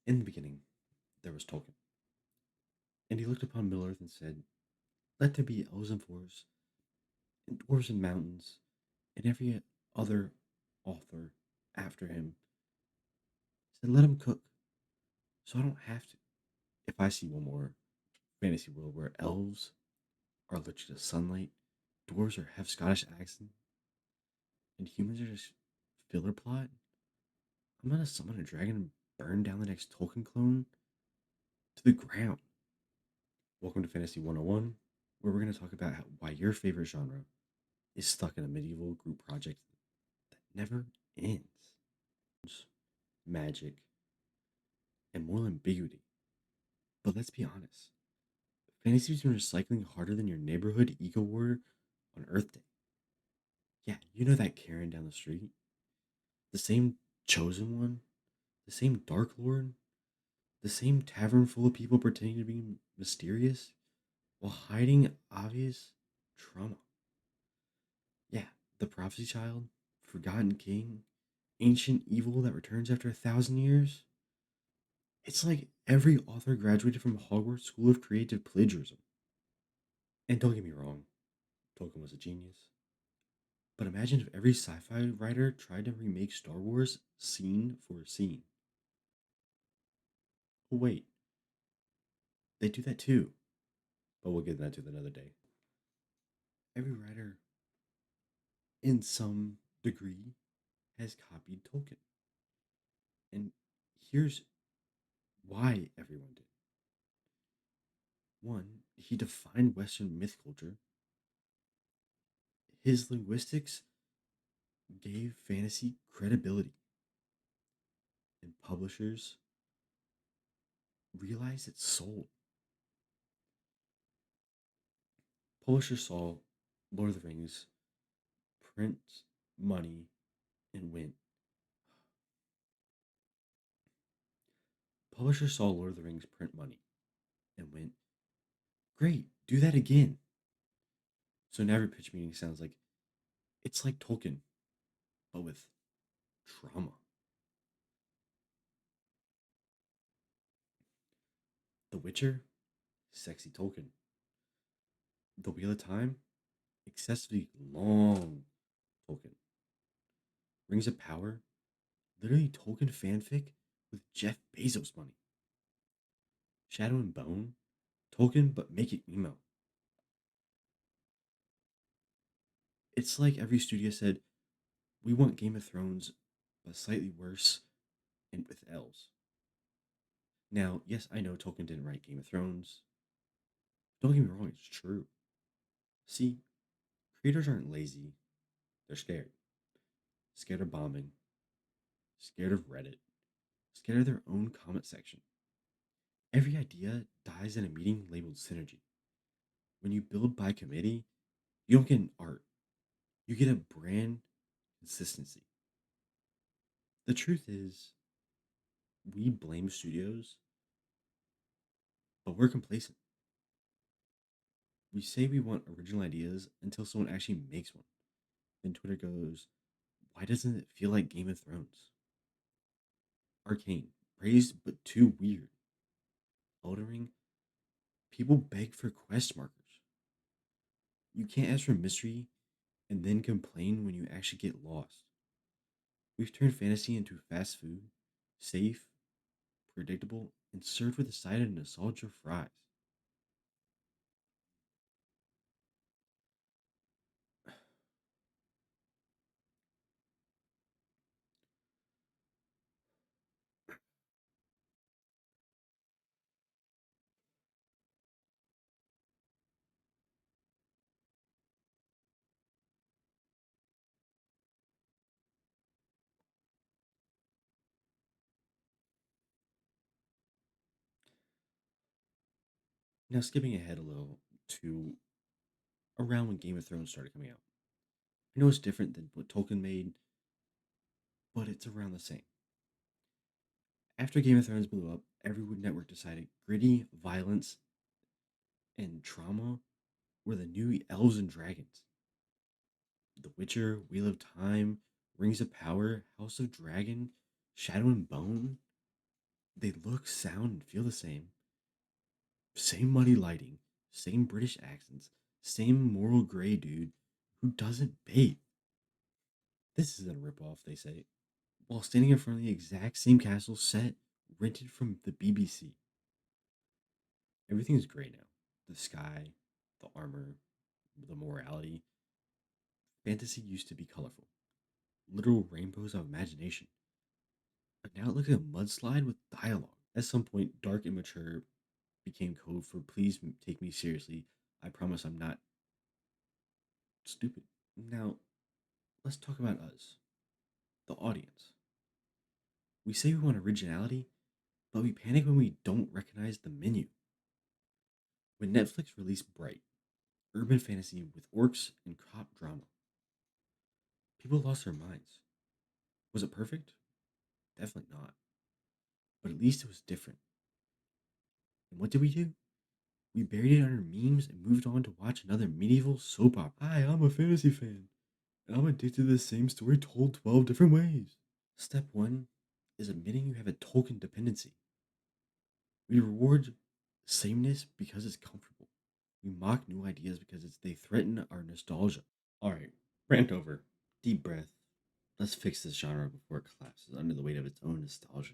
In the beginning, there was Tolkien, and he looked upon Middle Earth and said, "Let there be elves and forests, and dwarves and mountains, and every other author after him." He said, "Let him cook, so I don't have to." If I see one more fantasy world where elves are allergic to sunlight, dwarves are have Scottish accents, and humans are just filler plot, I'm gonna summon a dragon and burn down the next Tolkien clone to the ground. Welcome to Fantasy 101, where we're going to talk about why your favorite genre is stuck in a medieval group project that never ends. Magic, and moral ambiguity. But let's be honest, fantasy's been recycling harder than your neighborhood eco war on Earth Day. Yeah, you know that Karen down the street? The same chosen one? The same Dark Lord? The same tavern full of people pretending to be mysterious while hiding obvious trauma. Yeah, the prophecy child, forgotten king, ancient evil that returns after 1,000 years. It's like every author graduated from Hogwarts School of Creative Plagiarism. And don't get me wrong, Tolkien was a genius. But imagine if every sci fi writer tried to remake Star Wars scene for scene. Oh, wait, they do that too. But we'll get that to another day. Every writer, in some degree, has copied Tolkien. And here's why everyone did. One, he defined Western myth culture. His linguistics gave fantasy credibility, and publishers realized it sold. Publishers saw Lord of the Rings print money and went. Publishers saw Lord of the Rings print money and went, "Great, do that again." So now every pitch meeting sounds like it's like Tolkien, but with trauma. The Witcher, sexy Tolkien. The Wheel of Time, excessively long Tolkien. Rings of Power, literally Tolkien fanfic with Jeff Bezos money. Shadow and Bone, Tolkien, but make it emo. It's like every studio said, we want Game of Thrones, but slightly worse and with elves. Now, yes, I know Tolkien didn't write Game of Thrones. Don't get me wrong, it's true. See, creators aren't lazy, they're scared. Scared of bombing, scared of Reddit, scared of their own comment section. Every idea dies in a meeting labeled synergy. When you build by committee, you don't get an art, you get a brand consistency. The truth is, we blame studios, but we're complacent. We say we want original ideas until someone actually makes one. Then Twitter goes, "Why doesn't it feel like Game of Thrones?" Arcane, praised but too weird. Elden Ring, people beg for quest markers. You can't ask for mystery and then complain when you actually get lost. We've turned fantasy into fast food, safe, predictable, and served with a side of nostalgia fries. Now, skipping ahead a little to around when Game of Thrones started coming out. I know it's different than what Tolkien made, but it's around the same. After Game of Thrones blew up, every network decided gritty violence and trauma were the new elves and dragons. The Witcher, Wheel of Time, Rings of Power, House of Dragon, Shadow and Bone. They look, sound, and feel the same. Same muddy lighting, same British accents, same moral gray dude who doesn't bathe. This isn't a ripoff, they say, while standing in front of the exact same castle set rented from the BBC. Everything is gray now. The sky, the armor, the morality. Fantasy used to be colorful, literal rainbows of imagination. But now it looks like a mudslide with dialogue. At some point, dark and mature became code for please take me seriously. I promise I'm not stupid. Now, let's talk about us, the audience. We say we want originality, but we panic when we don't recognize the menu. When Netflix released Bright, urban fantasy with orcs and cop drama, people lost their minds. Was it perfect? Definitely not. But at least it was different. And what did we do? We buried it under memes and moved on to watch another medieval soap opera. Hi, I'm a fantasy fan, and I'm addicted to the same story told 12 different ways. Step one is admitting you have a Tolkien dependency. We reward sameness because it's comfortable. We mock new ideas because they threaten our nostalgia. All right, rant over. Deep breath. Let's fix this genre before it collapses under the weight of its own nostalgia.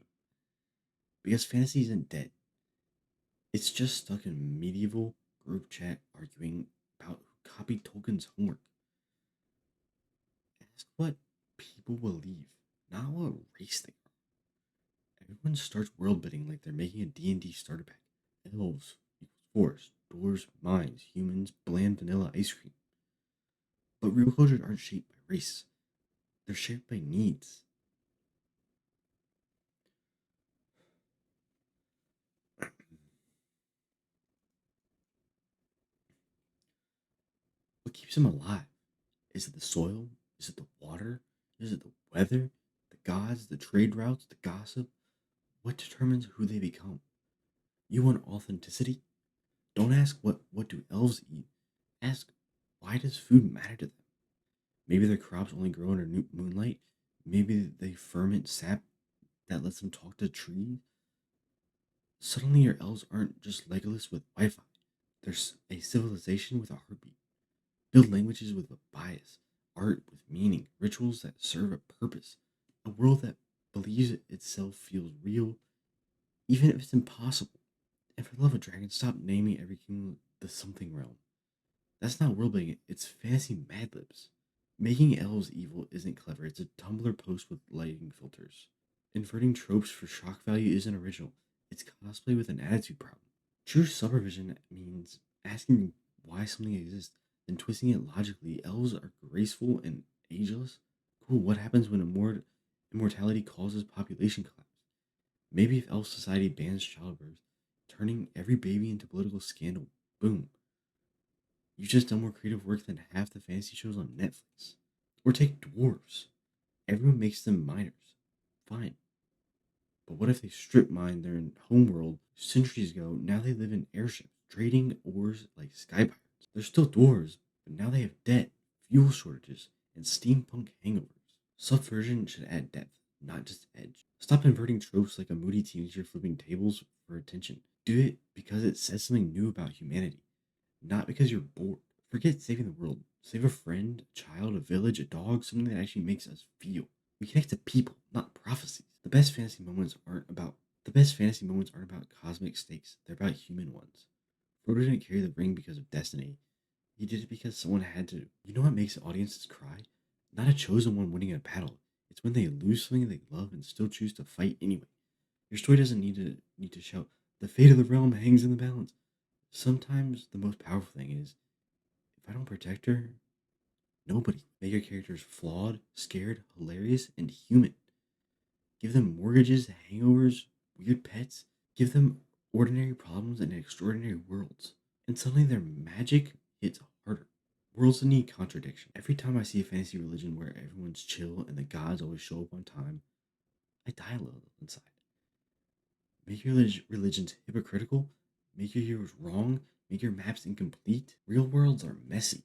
Because fantasy isn't dead. It's just stuck in medieval group chat arguing about who copied Tolkien's homework. Ask what people believe, not what race they are. Everyone starts world building like they're making a D&D starter pack. Elves equals forest, dwarves, mines, humans, bland vanilla ice cream. But real cultures aren't shaped by race. They're shaped by needs. What keeps them alive? Is it the soil? Is it the water? Is it the weather? The gods? The trade routes? The gossip? What determines who they become? You want authenticity? Don't ask what do elves eat. Ask why does food matter to them? Maybe their crops only grow under moonlight. Maybe they ferment sap that lets them talk to trees. Suddenly, your elves aren't just Legolas with Wi-Fi. There's a civilization with a heartbeat. Build languages with a bias, art with meaning, rituals that serve a purpose, a world that believes itself feels real, even if it's impossible. And for the love of dragons, stop naming every kingdom the something realm. That's not world building, it's fantasy mad libs. Making elves evil isn't clever, it's a Tumblr post with lighting filters. Inverting tropes for shock value isn't original, it's cosplay with an attitude problem. True supervision means asking why something exists, then twisting it logically. Elves are graceful and ageless. Cool, what happens when immortality causes population collapse? Maybe if elf society bans childbirth, turning every baby into political scandal, boom. You've just done more creative work than half the fantasy shows on Netflix. Or take dwarves. Everyone makes them minors. Fine. But what if they strip mine their homeworld centuries ago? Now they live in airships, trading ores like sky pirates. They're still dwarves, but now they have debt, fuel shortages, and steampunk hangovers. Subversion should add depth, not just edge. Stop inverting tropes like a moody teenager flipping tables for attention. Do it because it says something new about humanity, not because you're bored. Forget saving the world. Save a friend, a child, a village, a dog, something that actually makes us feel. We connect to people, not prophecies. The best fantasy moments aren't about cosmic stakes. They're about human ones. Frodo didn't carry the ring because of destiny. He did it because someone had to. You know what makes audiences cry? Not a chosen one winning a battle. It's when they lose something they love and still choose to fight anyway. Your story doesn't need to shout, the fate of the realm hangs in the balance. Sometimes the most powerful thing is, if I don't protect her, nobody. Make your characters flawed, scared, hilarious, and human. Give them mortgages, hangovers, weird pets. Give them ordinary problems and extraordinary worlds. And suddenly their magic hits harder. Worlds that need contradiction. Every time I see a fantasy religion where everyone's chill and the gods always show up on time, I die a little inside. Make your religions hypocritical, make your heroes wrong, make your maps incomplete. Real worlds are messy.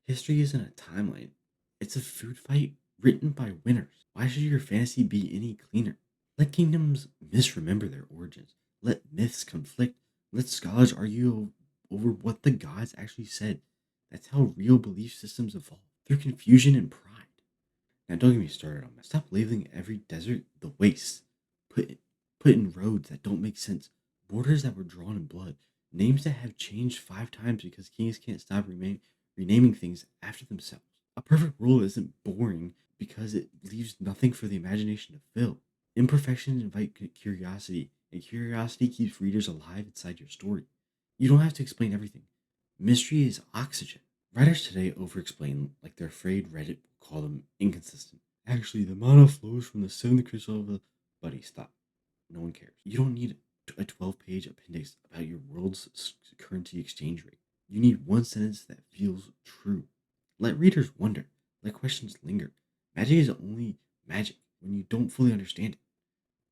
History isn't a timeline, it's a food fight written by winners. Why should your fantasy be any cleaner? Let kingdoms misremember their origins. Let myths conflict. Let scholars argue over what the gods actually said. That's how real belief systems evolve through confusion and pride. Now, don't get me started on that. Stop labeling every desert the waste. Put put in roads that don't make sense, borders that were drawn in blood, names that have changed 5 times because kings can't stop renaming things after themselves. A perfect world isn't boring because it leaves nothing for the imagination to fill. Imperfections invite curiosity, and curiosity keeps readers alive inside your story. You don't have to explain everything. Mystery is oxygen. Writers today over-explain like they're afraid Reddit will call them inconsistent. Actually, the mana flows from the seventh crystal of the... Buddy, stop. No one cares. You don't need a 12-page appendix about your world's currency exchange rate. You need one sentence that feels true. Let readers wonder. Let questions linger. Magic is only magic when you don't fully understand it.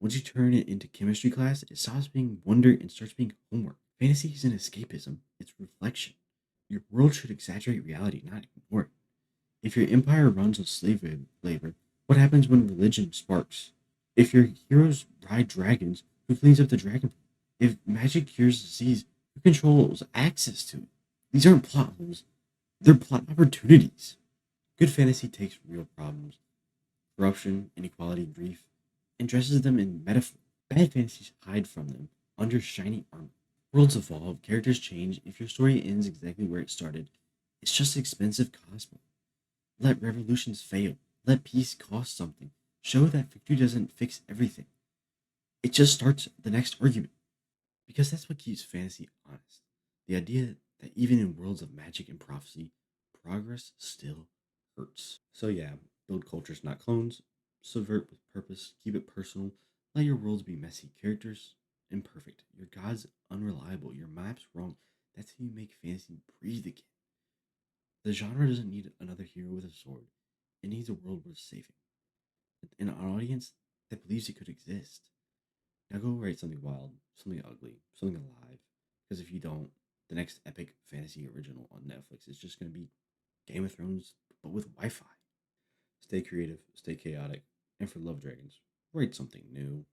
Once you turn it into chemistry class, it stops being wonder and starts being homework. Fantasy isn't escapism, it's reflection. Your world should exaggerate reality, not ignore it. If your empire runs on slave labor, what happens when religion sparks? If your heroes ride dragons, who cleans up the dragon? If magic cures disease, who controls access to it? These aren't plot holes, they're plot opportunities. Good fantasy takes real problems, corruption, inequality, grief, and dresses them in metaphor. Bad fantasies hide from them under shiny armor. Worlds evolve, characters change. If your story ends exactly where it started, it's just expensive cosplay. Let revolutions fail. Let peace cost something. Show that victory doesn't fix everything. It just starts the next argument. Because that's what keeps fantasy honest. The idea that even in worlds of magic and prophecy, progress still hurts. So yeah, build cultures, not clones. Subvert with purpose. Keep it personal. Let your worlds be messy. Characters imperfect. Your gods unreliable. Your maps wrong. That's how you make fantasy breathe again. The genre doesn't need another hero with a sword. It needs a world worth saving. And an audience that believes it could exist. Now go write something wild, something ugly, something alive. Because if you don't, the next epic fantasy original on Netflix is just going to be Game of Thrones, but with Wi Fi. Stay creative, stay chaotic, and for Love Dragons, write something new.